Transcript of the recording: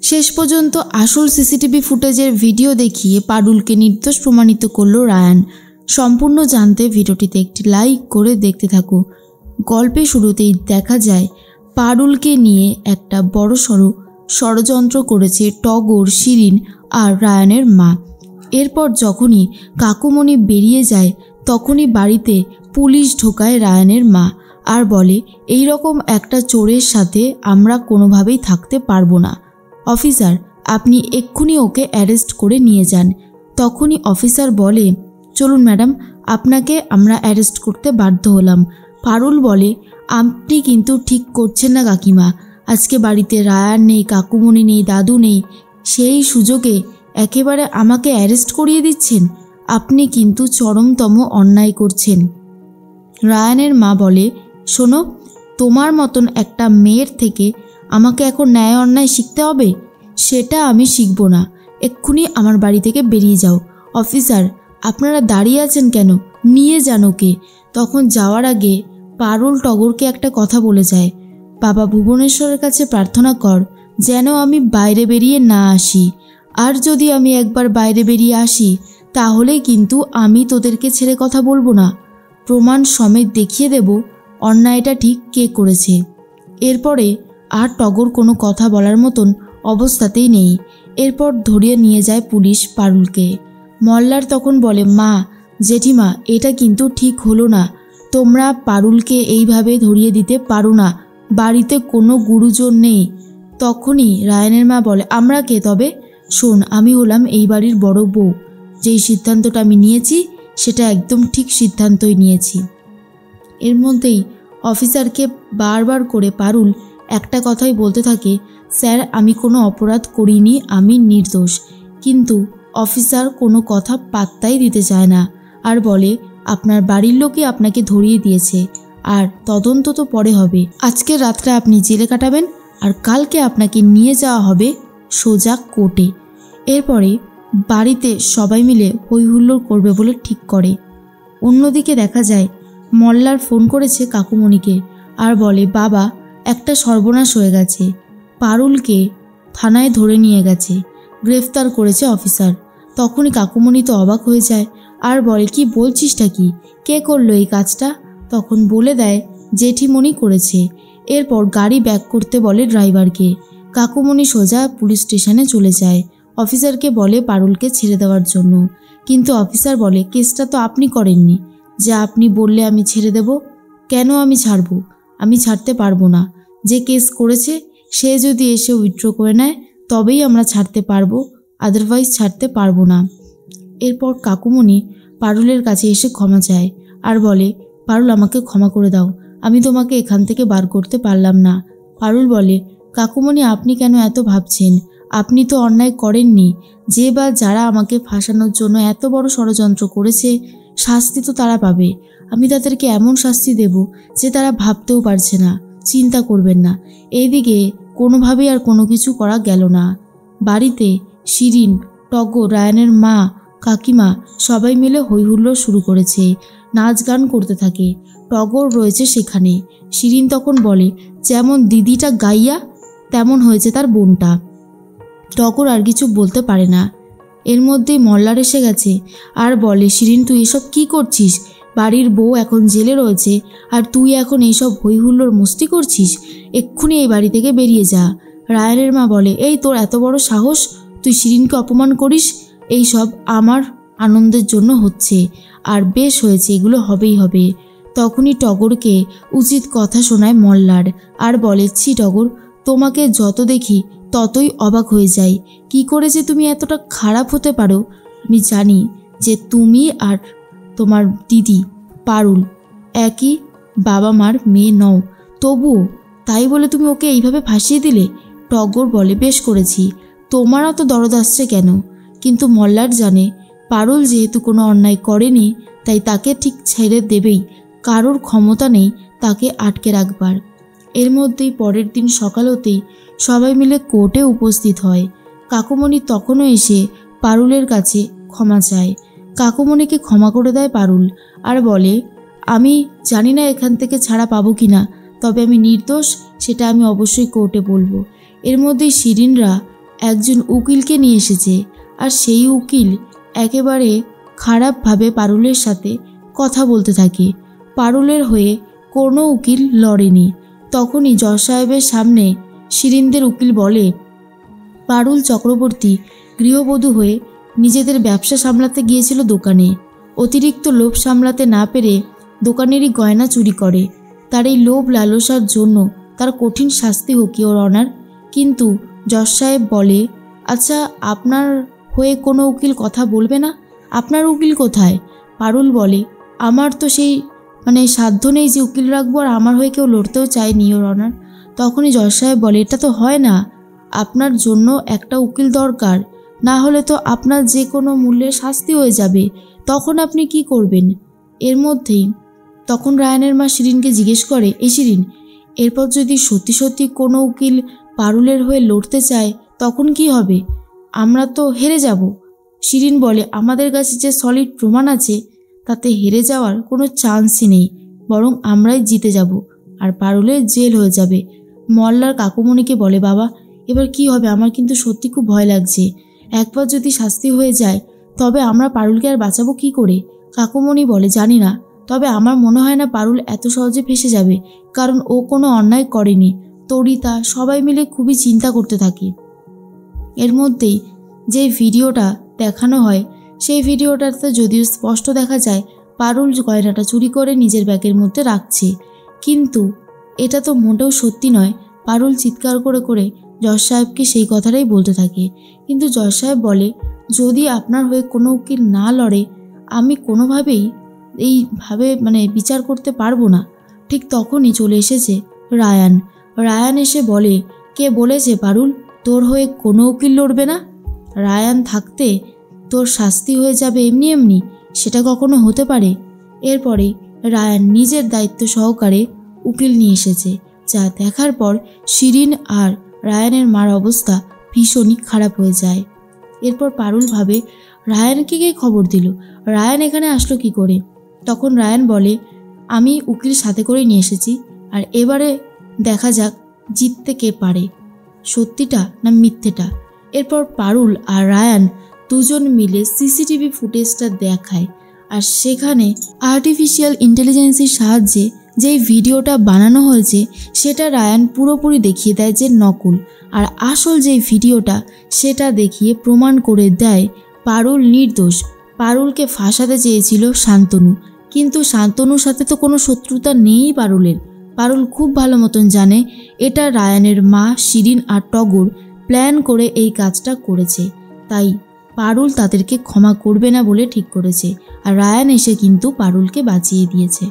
শেষ পর্যন্ত আসল সিসিটিভি ফুটেজের ভিডিও দেখিয়ে পারুলকে নির্দোষ প্রমাণিত করল রায়ান। সম্পূর্ণ জানতে ভিডিওটিতে একটি লাইক করে দেখতে থাকো। গল্পে শুরুতেই দেখা যায় পারুলকে নিয়ে একটা বড়সড় ষড়যন্ত্র করেছে টগর, শিরিন আর রায়ানের মা। এরপর যখনই কাকুমণি বেরিয়ে যায় তখনই বাড়িতে পুলিশ ঢোকায় রায়ানের মা আর বলে এই রকম একটা চোরের সাথে আমরা কোনোভাবেই থাকতে পারবো না। অফিসার, আপনি এক্ষুনি ওকে অ্যারেস্ট করে নিয়ে যান। তখনই অফিসার বলে চলুন ম্যাডাম, আপনাকে আমরা অ্যারেস্ট করতে বাধ্য হলাম। পারুল বলে আপনি কিন্তু ঠিক করছেন না কাকিমা, আজকে বাড়িতে রায়ান নেই, কাকুমণি নেই, দাদু নেই, সেই সুযোগে একেবারে আমাকে অ্যারেস্ট করিয়ে দিচ্ছেন। আপনি কিন্তু চরমতম অন্যায় করছেন। রায়ানের মা বলে শোনো, তোমার মতন একটা মেয়ের থেকে আমাকে এখন ন্যায় অন্যায় শিখতে হবে? সেটা আমি শিখব না। এক্ষুনি আমার বাড়ি থেকে বেরিয়ে যাও। অফিসার, আপনারা দাঁড়িয়ে আছেন কেন? নিয়ে যান ওকে। তখন যাওয়ার আগে পারুল টগরকে একটা কথা বলে যায়, বাবা ভুবনেশ্বরের কাছে প্রার্থনা কর যেন আমি বাইরে বেরিয়ে না আসি। আর যদি আমি একবার বাইরে বেরিয়ে আসি তাহলে কিন্তু আমি তোদেরকে ছেড়ে কথা বলবো না। প্রমাণ সমেত দেখিয়ে দেব অন্যায়টা ঠিক কে করেছে। এরপরে আর টগর কোনো কথা বলার মতন অবস্থাতেই নেই। এরপর ধরিয়ে নিয়ে যায় পুলিশ পারুলকে। মল্লার তখন বলে মা, জেঠিমা, এটা কিন্তু ঠিক হলো না। তোমরা পারুলকে এইভাবে ধরিয়ে দিতে পারো না, বাড়িতে কোনো গুরুজন নেই। তখনই রায়ানের মা বলে আমরা কে তবে? শোন, আমি হলাম এই বাড়ির বড় বউ। যেই সিদ্ধান্তটা আমি নিয়েছি সেটা একদম ঠিক সিদ্ধান্তই নিয়েছি। এর মধ্যেই অফিসারকে বারবার করে পারুল একটা কথাই বলতে থাকে, স্যার আমি কোনো অপরাধ করিনি, আমি নির্দোষ। কিন্তু অফিসার কোনো কথা পাত্তাই দিতে চায় না আর বলে আপনার বাড়ির লোকই আপনাকে ধরিয়ে দিয়েছে আর তদন্ত তো পরে হবে। আজকের রাতটা আপনি জেলে কাটাবেন আর কালকে আপনাকে নিয়ে যাওয়া হবে সোজা কোর্টে। এরপরে বাড়িতে সবাই মিলে হইহুল্লোড় করবে বলে ঠিক করে। অন্যদিকে দেখা যায় মল্লার ফোন করেছে কাকুমণিকে আর বলে বাবা, একটা সর্বনাশ হয়ে গেছে। পারুলকে থানায় ধরে নিয়ে গেছে, গ্রেফতার করেছে অফিসার। তখনই কাকুমণি তো অবাক হয়ে যায় আর বলে কি বলছিসটা কি, কে করলো এই কাজটা? তখন বলে দেয় জেঠিমণি করেছে। এরপর গাড়ি ব্যাক করতে বলে ড্রাইভারকে। কাকুমণি সোজা পুলিশ স্টেশনে চলে যায়। অফিসারকে বলে পারুলকে ছেড়ে দেওয়ার জন্য, কিন্তু অফিসার বলে কেসটা তো আপনি করেননি, যে আপনি বললে আমি ছেড়ে দেব। কেন আমি ছাড়বো? আমি ছাড়তে পারবো না। যে কেস করেছে সে যদি এসে উইথড্র করে নেয় তবেই আমরা ছাড়তে পারবো, আদারওয়াইজ ছাড়তে পারবো না। এরপর কাকুমণি পারুলের কাছে এসে ক্ষমা চায় আর বলে পারুল, আমাকে ক্ষমা করে দাও, আমি তোমাকে এখান থেকে বার করতে পারলাম না। পারুল বলে কাকুমণি আপনি কেন এত ভাবছেন? আপনি তো অন্যায় করেননি। যে বা যারা আমাকে ফাঁসানোর জন্য এত বড় ষড়যন্ত্র করেছে শাস্তি তো তারা পাবে। আমি তাদেরকে এমন শাস্তি দেব যে তারা ভাবতেও পারছে না। চিন্তা করবেন না। এইদিকে কোনোভাবেই আর কোনো কিছু করা গেল না। বাড়িতে শিরিন, টগর, রায়ানের মা, কাকিমা সবাই মিলে হইহুল্লোড় শুরু করেছে, নাচ গান করতে থাকে। টগর রয়েছে সেখানে। শিরিন তখন বলে যেমন দিদিটা গাইয়া তেমন হয়েছে তার বোনটা। টগর আর কিছু বলতে পারে না। এর মধ্যেই মল্লার এসে গেছে আর বলে শিরিন, তুই এসব কি করছিস? বাড়ির বউ এখন জেলে রয়েছে আর তুই এখন এইসব হইহুল্লোড় মস্তি করছিস? এক্ষুনি এই বাড়ি থেকে বেরিয়ে যা। রায়ানের মা বলে এই তোর এত বড় সাহস, তুই শিরিনকে অপমান করিস? এই সব আমার আনন্দের জন্য হচ্ছে আর বেশ হয়েছে, এগুলো হবেই হবে। তখনই টগরকে উচিত কথা শোনায় মল্লার আর বলে ছি টগর, তোমাকে যত দেখি ততই অবাক হয়ে যাই। কি করে যে তুমি এতটা খারাপ হতে পারো? আমি জানি যে তুমি আর তোমার দিদি পারুল একই বাবা মার মেয়ে নও, তবুও তাই বলে তুমি ওকে এইভাবে ফাঁসিয়ে দিলে? টগর বলে বেশ করেছি, তোমার অত দরদ আসছে কেন? কিন্তু মল্লার জানে পারুল যেহেতু কোনো অন্যায় করেনি তাই তাকে ঠিক ছেড়ে দেবেই, কারোর ক্ষমতা নেই তাকে আটকে রাখবার। এর মধ্যেই পরের দিন সকাল হতেই সবাই মিলে কোর্টে উপস্থিত হয়। কাকুমণি তখনও এসে পারুলের কাছে ক্ষমা চায়। কাকুমণিকে ক্ষমা করে দেয় পারুল আর বলে আমি জানি না এখান থেকে ছাড়া পাবো কি না, তবে আমি নির্দোষ সেটা আমি অবশ্যই কোর্টে বলবো। এর মধ্যেই শিরিনরা একজন উকিলকে নিয়ে এসেছে, আর সেই উকিল একেবারে খারাপভাবে পারুলের সাথে কথা বলতে থাকে। পারুলের হয়ে কোনো উকিল লড়েনি। তখনই জজ সাহেবের সামনে শিরিনদের উকিল বলে, পারুল চক্রবর্তী গৃহবধূ হয়ে নিজেদের ব্যবসা সামলাতে গিয়েছিল দোকানে। অতিরিক্ত লোভ সামলাতে না পেরে দোকানেরই গয়না চুরি করে। তার এই লোভ লালসার জন্য তার কঠিন শাস্তি হোক ইওর অনার। কিন্তু জজ সাহেব বলে, আচ্ছা আপনার হয়ে কোনো উকিল কথা বলবে না? আপনার উকিল কোথায়? পারুল বলে, আমার তো সেই সাধ্য নেই যে উকিল রাখবো, আর আমার হয়ে কেউ লড়তেও চায়নি ইওর অনার। তখনই জজ সাহেব বলে, এটা তো হয় না, আপনার জন্য একটা উকিল দরকার, না হলে তো আপনার যে কোনো মূল্যের শাস্তি হয়ে যাবে। তখন আপনি কি করবেন? এর মধ্যেই তখন রায়ানের মা শিরিনকে জিজ্ঞেস করে, এই শিরিন, এরপর যদি সত্যি সত্যি কোনো উকিল পারুলের হয়ে লড়তে চায় তখন কি হবে? আমরা তো হেরে যাব। শিরিন বলে, আমাদের কাছে যে সলিড প্রমাণ আছে তাতে হেরে যাওয়ার কোনো চান্সই নেই, বরং আমরাই জিতে যাব আর পারুলের জেল হয়ে যাবে। মল্লার কাকুমণিকে বলে, বাবা এবার কি হবে? আমার কিন্তু সত্যি খুব ভয় লাগছে। একবার যদি শাস্তি হয়ে যায় তবে আমরা পারুলকে আর বাঁচাবো কি করে? কাকুমণি বলে, জানি না, তবে আমার মনে হয় না পারুল এত সহজে ফেসে যাবে, কারণ ও কোনো অন্যায় করেনি। তরিতা সবাই মিলে খুবই চিন্তা করতে থাকে। এর মধ্যেই যে ভিডিওটা দেখানো হয় সেই ভিডিওটাতে যদিও স্পষ্ট দেখা যায় পারুল গয়নাটা চুরি করে নিজের ব্যাগের মধ্যে রাখছে, কিন্তু এটা তো মোটেও সত্যি নয়। পারুল চিৎকার করে করে জজ সাহেবকে সেই কথাটাই বলতে থাকে। কিন্তু জজ সাহেব বলে, যদি আপনার হয়ে কোনো উকিল না লড়ে আমি কোনোভাবেই এইভাবে বিচার করতে পারবো না। ঠিক তখনই চলে এসেছে রায়ান। রায়ান এসে বলে, কে বলেছে পারুল তোর হয়ে কোনো উকিল লড়বে না? রায়ান থাকতে তোর শাস্তি হয়ে যাবে এমনি এমনি? সেটা কখনো হতে পারে? এরপরে রায়ান নিজের দায়িত্ব সহকারে উকিল নিয়ে এসেছে, যা দেখার পর শিরিন আর রায়ানের মার অবস্থা ভীষণই খারাপ হয়ে যায়। এরপর পারুল ভাবে, রায়ানকে কে খবর দিল? রায়ান এখানে আসলো কি করে? তখন রায়ান বলে, আমি উকিল সাথে করে নিয়ে এসেছি, আর এবারে দেখা যাক জিততে কে পারে, সত্যিটা না মিথ্যেটা। এরপর পারুল আর রায়ান দুজন মিলে সিসিটিভি ফুটেজটা দেখায়, আর সেখানে আর্টিফিশিয়াল ইন্টেলিজেন্সের সাহায্যে যেই ভিডিওটা বানানো হয়েছে সেটা রায়ান পুরোপুরি দেখিয়ে দেয় যে নকল, আর আসল যেই ভিডিওটা সেটা দেখিয়ে প্রমাণ করে দেয় পারুল নির্দোষ। পারুলকে ফাঁসাতে চেয়েছিল শান্তনু, কিন্তু শান্তনুর সাথে তো কোনো শত্রুতা নেই পারুলের। পারুল খুব ভালো মতন জানে এটা রায়ানের মা শিরিন আর টগর প্ল্যান করে এই কাজটা করেছে, তাই পারুল তাদেরকে ক্ষমা করবে না বলে ঠিক করেছে। আর রায়ান এসে কিন্তু পারুলকে বাঁচিয়ে দিয়েছে।